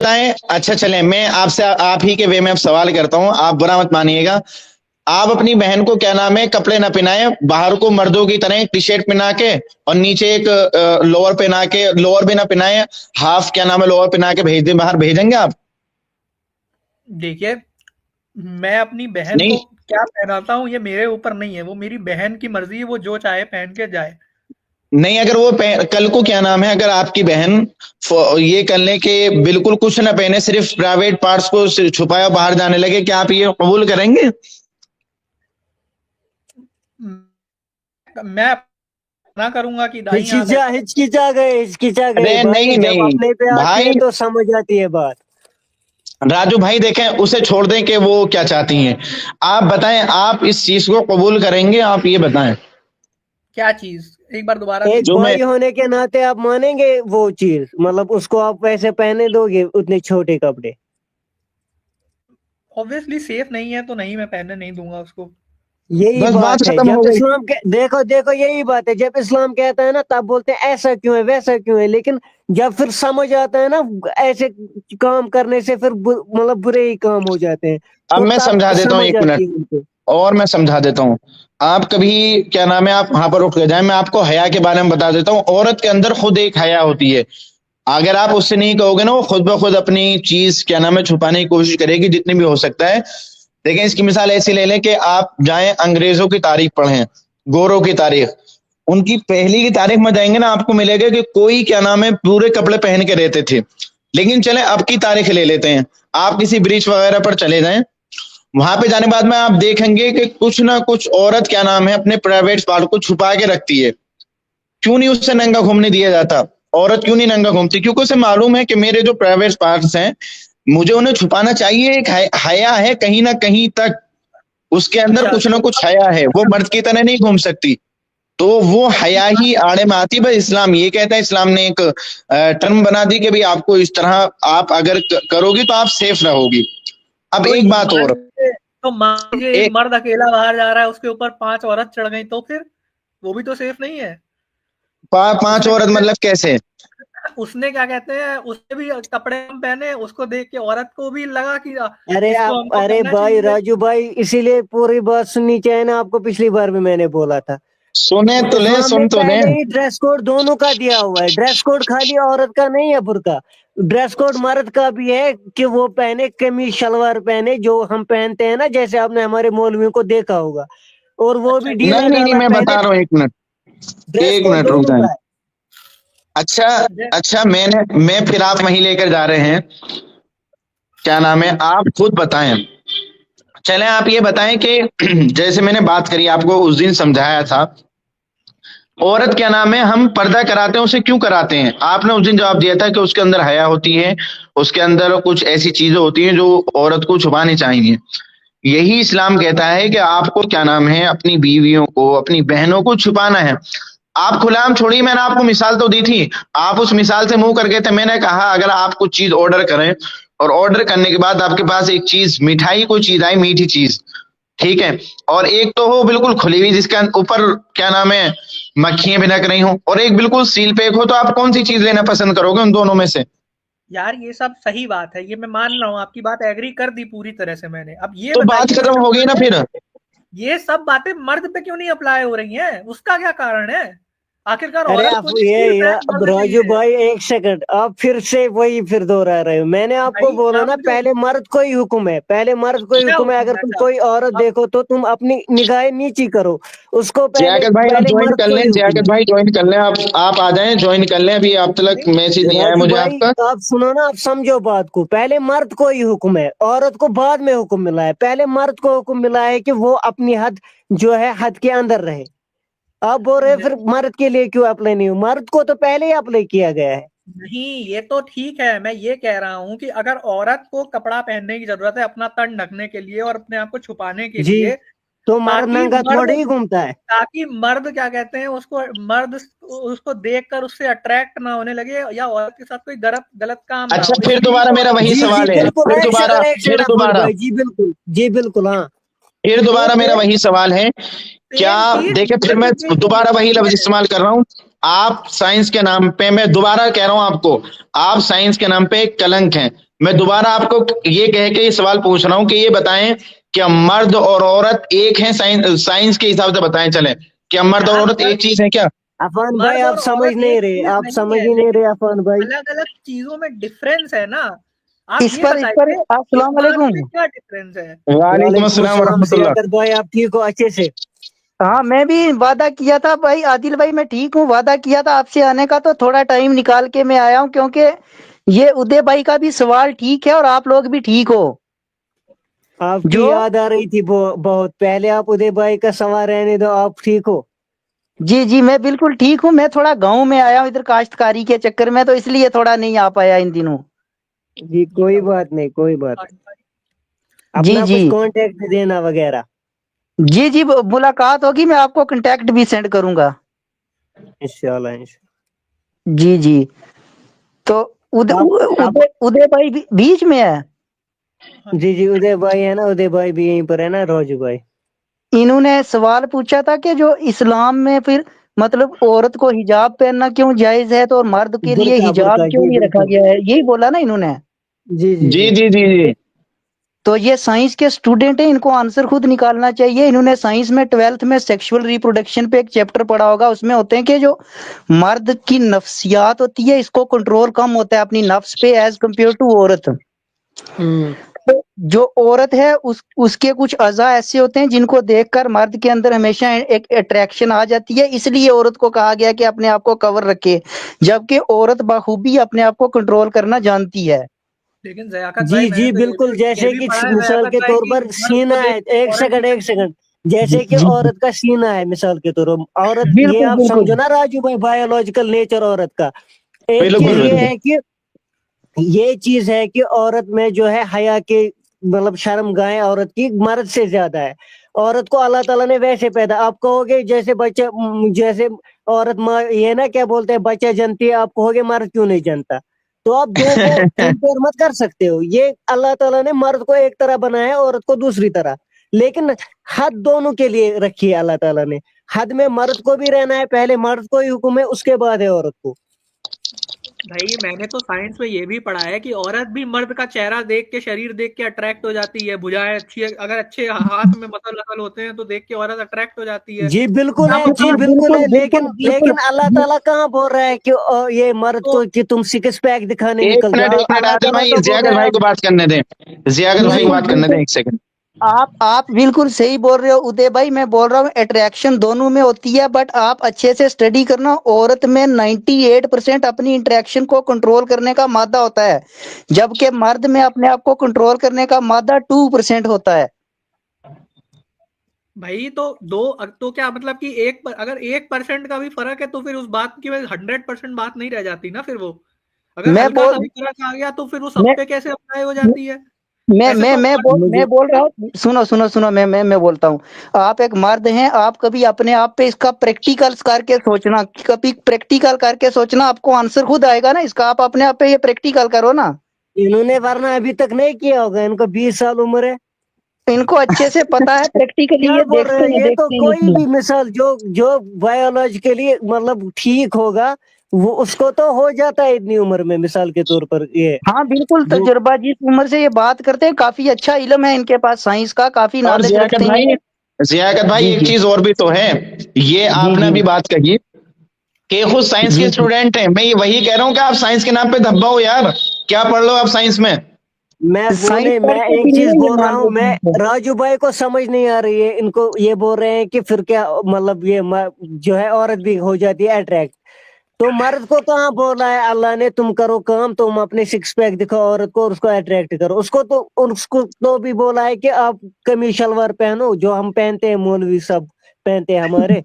بتائیں. اچھا چلیں میں آپ سے آپ ہی کے وے میں اب سوال کرتا ہوں, آپ برا مت مانیے گا. آپ اپنی بہن کو کیا نام ہے کپڑے نہ پہنائیں, باہر کو مردوں کی طرح ٹی شرٹ پہنا کے اور نیچے ایک لوور پہنا کے, لوور بھی نہ پہنائیں, ہاف کیا نام ہے لوور پہنا کے بھیج دیں باہر, بھیجیں گے آپ؟ دیکھیے میں اپنی بہن نہیں کو کیا پہناتا ہوں یہ میرے اوپر نہیں ہے, وہ میری بہن کی مرضی ہے, وہ جو چاہے پہن کے جائے. نہیں, اگر وہ کل کو کیا نام ہے اگر آپ کی بہن یہ کر لیں کہ بالکل کچھ نہ پہنے, صرف پرائیویٹ پارٹس کو چھپایا باہر جانے لگے, کیا آپ یہ قبول کریں گے؟ میں نہ کروں گا کہ دائیں ہچکچا گئے ارے بھائی, نہیں جب نہیں اپنے پہ آتی بھائی, ہے تو سمجھ آتی ہے بات. راجو بھائی دیکھیں اسے چھوڑ دیں کہ وہ کیا چاہتی ہیں, آپ بتائیں آپ اس چیز کو قبول کریں گے؟ آپ یہ بتائیں. کیا چیز, ایک بار دوبارہ ایک جو میں بھائی ہونے کے ناطے آپ مانیں گے وہ چیز, مطلب اس کو آپ ویسے پہنے دو گے اتنے چھوٹے کپڑے؟ obviously سیف نہیں ہے تو نہیں, میں پہننے نہیں دوں گا اس کو. یہی بس بات بات ہے. ختم ہو جب گئی. اسلام دیکھو یہی بات ہے, جب اسلام کہتا ہے نا تب بولتے ہیں ایسا کیوں ہے ویسا کیوں ہے, لیکن جب پھر سمجھ آتا ہے نا ایسے کام کرنے سے پھر مطلب برے ہی کام ہو جاتے ہیں, اب تو میں سمجھا تب دیتا ہوں, سمجھ ایک منٹ آتی ہے ان کو. اور میں سمجھا دیتا ہوں. آپ کبھی کیا نام ہے آپ وہاں پر اٹھ کے جائیں, میں آپ کو حیا کے بارے میں بتا دیتا ہوں. عورت کے اندر خود ایک حیا ہوتی ہے, اگر آپ اس سے نہیں کہو گے نا وہ خود بخود اپنی چیز کیا نام ہے چھپانے کی کوشش کرے گی جتنی بھی ہو سکتا ہے. دیکھیں اس کی مثال ایسی لے لیں کہ آپ جائیں انگریزوں کی تاریخ پڑھیں, گوروں کی تاریخ, ان کی پہلی کی تاریخ میں جائیں گے نا آپ کو ملے گا کہ کوئی کیا نام ہے پورے کپڑے پہن کے رہتے تھے. لیکن چلیں اب کی تاریخ لے لیتے ہیں, آپ کسی برج وغیرہ پر چلے جائیں, وہاں پہ جانے کے بعد میں آپ دیکھیں گے کہ کچھ نہ کچھ عورت کیا نام ہے اپنے پرائیویٹ پارٹ کو چھپا کے رکھتی ہے. کیوں نہیں اس سے ننگا گھومنے دیا جاتا؟ عورت کیوں نہیں ننگا گھومتی؟ کیونکہ اسے معلوم ہے کہ میرے جو پرائیویٹ پارٹس ہیں مجھے انہیں چھپانا چاہیے, ایک حیا ہے کہیں نہ کہیں تک, اس کے اندر اچھا کچھ نہ تو کچھ حیا ہے, وہ مرد کی طرح نہیں گھوم سکتی, تو وہ حیا ہی آڑے میں آتی. بس اسلام یہ کہتا ہے, اسلام نے ایک ٹرم بنا دی کہ بھی آپ کو اس طرح آپ اگر کرو گی تو آپ سیف رہو گی. اب ایک بات اور, تو مان لیجیے ایک ایک مرد اکیلا باہر جا رہا ہے, اس کے اوپر 5 عورت چڑھ گئی, تو پھر وہ بھی تو سیف نہیں ہے. پانچ عورت مطلب کیسے؟ اس نے کیا کہتے ہیں, اس نے بھی کپڑے ہم پہنے, اس کو دیکھ کے عورت کو بھی لگا کہ اس کو ہم کو ارے کرنا بھائی چاہیے. راجو بھائی, اسی لیے پوری بات سننی چاہیے نا آپ کو, پچھلی بار بھی میں نے بولا تھا. سنیں تو لیں, اسلام نے سن تو لیں. پہلے ہی ڈریس کوڈ دونوں کا دیا ہوا ہے. ڈریس کوڈ خالی عورت کا نہیں ہے برقع, ڈریس کوڈ مرد کا بھی ہے کہ وہ پہنے قمیض شلوار پہنے جو ہم پہنتے ہیں نا, جیسے آپ نے ہمارے مولویوں کو دیکھا ہوگا, اور وہ اچھا بھی یہ ڈھیلا نہیں ڈالا میں پہنے. بتا رہا ہوں, ایک منٹ ڈریس ایک کوڈ منٹ رک دونوں جائیں. کا ہے. اچھا اچھا, میں پھر آپ وہیں لے کر جا رہے ہیں, کیا نام ہے آپ خود بتائیں. چلیں آپ یہ بتائیں کہ جیسے میں نے بات کری آپ کو اس دن سمجھایا تھا, عورت کیا نام ہے ہم پردہ کراتے ہیں اسے کیوں کراتے ہیں؟ آپ نے اس دن جواب دیا تھا کہ اس کے اندر حیا ہوتی ہے, اس کے اندر کچھ ایسی چیزیں ہوتی ہیں جو عورت کو چھپانی چاہیے. یہی اسلام کہتا ہے کہ آپ کو کیا نام ہے اپنی بیویوں کو اپنی بہنوں کو چھپانا ہے. آپ کھلا عام چھوڑیے, میں نے آپ کو مثال تو دی تھی, آپ اس مثال سے منہ کر گئے تھے. میں نے کہا اگر آپ کچھ چیز آرڈر کریں اور آرڈر کرنے کے بعد آپ کے پاس ایک چیز مٹھائی کوئی چیز آئی, میٹھی چیز, ٹھیک ہے, اور ایک تو ہو بالکل کھلی ہوئی جس کے اوپر کیا نام ہے مکھیاں بھنک رہی ہوں, اور ایک بالکل سیل پیک ہو, تو آپ کون سی چیز لینا پسند کرو گے ان دونوں میں سے؟ یار یہ سب صحیح بات ہے, یہ میں مان رہا ہوں, آپ کی بات ایگری کر دی پوری طرح سے میں نے. اب یہ تو بات بتائیے ختم ہو گئی نا پھر. یہ سب باتیں مرد پہ کیوں نہیں اپلائی ہو رہی ہیں, اس کا کیا کارن ہے؟ آخرکار ارے عورت آپ کو سیل پیک اب مرد کے راجو لیے. بھائی ایک سیکنڈ, آپ پھر سے وہی پھر دوہرا رہے ہو. میں نے آپ کو بھائی بولا نہ نا مجھے پہلے مرد کو ہی حکم ہے, پہلے مرد کو ہی کیا حکم ہے, اگر ہے؟ تم اچھا کوئی عورت اب دیکھو تو تم اپنی نگاہیں نیچی کرو, اس کو پہلے زیاکت بھائی آپ پہلے جوائن مرد کر کو لیں, ہی حکم زیاکت ہے. بھائی جوائن کر لیں, آپ آ جائیں, جوائن کر لیں. ابھی آپ تک میسج نہیں آیا راجو مجھے بھائی آپ کا. آپ سنو نا, آپ سمجھو بات کو, پہلے مرد کو ہی حکم ہے, عورت کو بعد میں حکم ملا ہے. پہلے مرد کو حکم ملا ہے کہ وہ اپنی حد جو ہے حد کے اندر رہے. آپ بول رہے پھر مرد کے لیے کیوں اپلائی نہیں ہو؟ مرد کو تو پہلے ہی اپلائی کیا گیا ہے. نہیں, یہ تو ٹھیک ہے, میں یہ کہہ رہا ہوں کہ اگر عورت کو کپڑا پہننے کی ضرورت ہے اپنا تن ڈھکنے کے لیے اور اپنے آپ کو چھپانے کے جی, لیے, تو مرد ننگا تھوڑی ہی گھومتا ہے. تاکہ مرد کیا کہتے ہیں مرد اس کو دیکھ کر اس سے اٹریکٹ نہ ہونے لگے, یا عورت کے ساتھ کوئی غلط کام نہ اچھا ہو, اس پھر لیے دوبارہ میرا وہی جی جی سوال ہے, بالکل, پھر دوبارہ ایک پھر سیکنڈ افضل دوبارہ بھائی, جی بالکل, جی بالکل, ہاں. پھر تو دوبارہ میرا وہی سوال ہے. کیا سیم چیز دیکھیں پھر میں مرد کے دوبارہ وہی لفظ لیے. استعمال کر رہا ہوں, آپ سائنس کے نام پہ, میں دوبارہ کہہ رہا ہوں آپ کو, آپ سائنس کے نام پہ ایک کلنک ہیں. میں دوبارہ آپ کو یہ کہہ کے یہ سوال پوچھ رہا ہوں کہ یہ بتائیں کیا مرد اور عورت ایک ہیں؟ سائنس کے حساب سے بتائیں چلیں، کیا مرد اور عورت ایک چیز ہے کیا؟ عفان بھائی مرد آپ اور سمجھ عورت نہیں ایک رہے، چیز آپ نہیں سمجھ ہے، ہی نہیں لیکن رہے عفان بھائی۔ الگ الگ چیزوں میں ڈفرینس ہے نا۔ آپ یہ اس پر بتائیے السلام اس بات علیکم۔ میں کیا ڈفرینس ہے؟ وعلیکم السلام ورحمۃ اللہ۔ زیادت بھائی آپ ٹھیک ہو اچھے سے؟ ہاں میں بھی وعدہ کیا تھا بھائی عادل بھائی، میں ٹھیک ہوں، وعدہ کیا تھا آپ سے آنے کا، تو تھوڑا ٹائم نکال کے میں آیا ہوں، کیونکہ یہ ادے بھائی کا بھی سوال ٹھیک ہے اور آپ لوگ بھی ٹھیک ہو۔ آپ کی جو یاد آ رہی تھی بہت پہلے، آپ ادے بھائی کا سوال رہنے دو، آپ ٹھیک ہو؟ جی جی میں بالکل ٹھیک ہوں، میں تھوڑا گاؤں میں آیا ہوں ادھر کاشتکاری کے چکر میں، تو اس لیے تھوڑا نہیں آ پایا ان دنوں۔ جی کوئی بات نہیں، کوئی بات نہیں، جی اپنا جی کچھ کانٹیکٹ دینا وغیرہ۔ جی جی ملاقات ہوگی، میں آپ کو کنٹیکٹ بھی سینڈ کروں گا۔ انشاءاللہ جی جی تو آپ ادے بھائی بیچ میں ہے؟ جی جی ادے بھائی ہے نا، ادے بھائی بھی یہیں پر ہے نا، روجو بھائی۔ انہوں نے سوال پوچھا تھا کہ جو اسلام میں پھر مطلب عورت کو حجاب پہننا کیوں جائز ہے، تو اور مرد کے لیے برقع حجاب برقع کیوں جی نہیں رکھا بالکل، گیا ہے، یہی بولا نا انہوں نے۔ جی جی جی جی جی جی جی تو یہ سائنس کے اسٹوڈنٹ ہیں، ان کو آنسر خود نکالنا چاہیے۔ انہوں نے سائنس میں 12th میں سیکشول ریپروڈکشن پہ ایک چیپٹر پڑھا ہوگا، اس میں ہوتے ہیں کہ جو مرد کی نفسیات ہوتی ہے اس کو کنٹرول کم ہوتا ہے اپنی نفس پہ ایز کمپیئر ٹو عورت۔ تو جو عورت ہے اس کے کچھ اعضاء ایسے ہوتے ہیں جن کو دیکھ کر مرد کے اندر ہمیشہ ایک اٹریکشن آ جاتی ہے، اس لیے عورت کو کہا گیا کہ اپنے آپ کو کور رکھے، جبکہ عورت بخوبی اپنے آپ کو کنٹرول کرنا جانتی ہے۔ لیکن ضیاقت جی بھائی میں نے جی تو بالکل، یہ جیسے بھی کہ پڑھا ہے مثال ضیاقت کے بھائی طور کہ پر مرد کو سینہ ہے، دیکھ کے ایک عورت سیکنڈ بھی ایک سیکنڈ، جیسے کہ جی عورت کا سینہ ہے مثال کے طور پر، عورت یہ بالکل آپ بالکل سمجھو نا راجو بھائی، بایولوجیکل نیچر عورت کا ایک چیز بالکل یہ ہے کہ یہ چیز ہے کہ عورت میں جو ہے حیا کے مطلب شرم گاہیں عورت کی مرد سے زیادہ ہے۔ عورت کو اللہ تعالیٰ نے ویسے پیدا، آپ کہو گے جیسے بچہ جیسے عورت یہ نا کیا بولتے ہیں بچہ جنتی ہے، آپ کہو گے مرد کیوں نہیں جنتا؟ تو آپ دو کو کمپیئر مت کر سکتے ہو، یہ اللہ تعالیٰ نے مرد کو ایک طرح بنایا ہے، عورت کو دوسری طرح، لیکن حد دونوں کے لیے رکھی ہے اللہ تعالیٰ نے۔ حد میں مرد کو بھی رہنا ہے، پہلے مرد کو ہی حکم ہے، اس کے بعد ہے عورت کو۔ بھائی میں نے تو سائنس میں یہ بھی پڑھا ہے کہ عورت بھی مرد کا چہرہ دیکھ کے شریر دیکھ کے اٹریکٹ ہو جاتی ہے، بھجائیں اچھی اگر اچھے ہاتھ میں مسل نسل ہوتے ہیں تو دیکھ کے عورت اٹریکٹ ہو جاتی ہے۔ جی بالکل ہے، جی ہاں بالکل ہے، بالکل لیکن بالکل بالکل لیکن اللہ تعالیٰ کہاں بول رہا ہے کہ یہ مرد تو کو کہ تم سکس پیک دکھانے ایک نکل منٹ جاؤ، ایک منٹ اللہ عادل تعالیٰ بھائی، تو بول ضیاقت رہا ہے بھائی کو بات کرنے دیں، ضیاقت بھائی کو بالکل بات کرنے دیں بالکل ایک سیکنڈ۔ آپ بالکل صحیح بول رہے ہو ادے بھائی، میں بول رہا ہوں اٹریکشن دونوں میں ہوتی ہے، بٹ آپ اچھے سے اسٹڈی کرنا، عورت میں 98% اپنی انٹریکشن کو کنٹرول کرنے کا مادہ ہوتا ہے، جبکہ مرد میں اپنے آپ کو کنٹرول کرنے کا مادہ 2% ہوتا ہے۔ بھائی تو کیا مطلب کہ اگر 1% کا بھی فرق ہے تو پھر اس بات کی 100% بات نہیں رہ جاتی نا، پھر وہ اگر میں ہلکا بول سا بھی فرق آ گیا تو پھر وہ میں سب پہ کیسے اپلائی ہو جاتی ہے؟ میں ایسے میں تو میں بول میں مجھے بول رہا ہوں، سنو میں بولتا ہوں، آپ ایک مرد ہیں، آپ کبھی اپنے آپ پہ اس کا پریکٹیکل کر کے سوچنا، کبھی پریکٹیکل کر کے سوچنا، آپ کو آنسر خود آئے گا نا اس کا، آپ اپنے آپ پہ یہ پریکٹیکل کرو نا۔ انہوں نے ورنہ ابھی تک نہیں کیا ہوگا، ان کو 20 سال عمر ہے۔ ان کو اچھے سے پتا ہے پریکٹیکلی، کیا یہ بول رہے دیکھتے ہیں، ہیں یہ تو دیکھتے ہیں کوئی اس بھی مثال جو بایولوجیکلی مطلب ٹھیک ہوگا وہ اس کو تو ہو جاتا ہے اتنی عمر میں، مثال کے طور پر یہ ہاں بالکل، جو تجربہ جس عمر سے یہ بات کرتے ہیں، کافی اچھا علم ہے ان کے پاس سائنس کا، کافی اور نالج رکھتے ہیں یہ۔ ضیاقت بھائی جی ایک جی چیز اور بھی تو ہے، یہ جی آپ نے جی ابھی بات کہی کہ خود سائنس کے جی جی اسٹوڈنٹ ہیں، میں یہ وہی کہہ رہا ہوں کہ آپ سائنس کے نام پہ دھبا ہو یار، کیا پڑھ لو آپ سائنس میں؟ میں وہ سائنس نہیں، پڑھ میں کے ایک بھی نہیں چیز ہے یہ بول رہا مان ہوں، میں رہے ہیں۔ راجو بھائی کو سمجھ نہیں آ رہی ہے، ان کو یہ بول رہے ہیں کہ پھر کیا مطلب یہ جو ہے عورت بھی ہو جاتی ہے اٹریکٹ، تو مرد کو کہاں بولا ہے اللہ نے تم کرو کام، تم اپنے سکس پیک دکھاؤ عورت کو اور اس کو اٹریکٹ کرو، اس کو تو بھی بولا ہے کہ آپ قمیص شلوار پہنو جو ہم پہنتے ہیں، مولوی سب پہنتے ہیں ہمارے،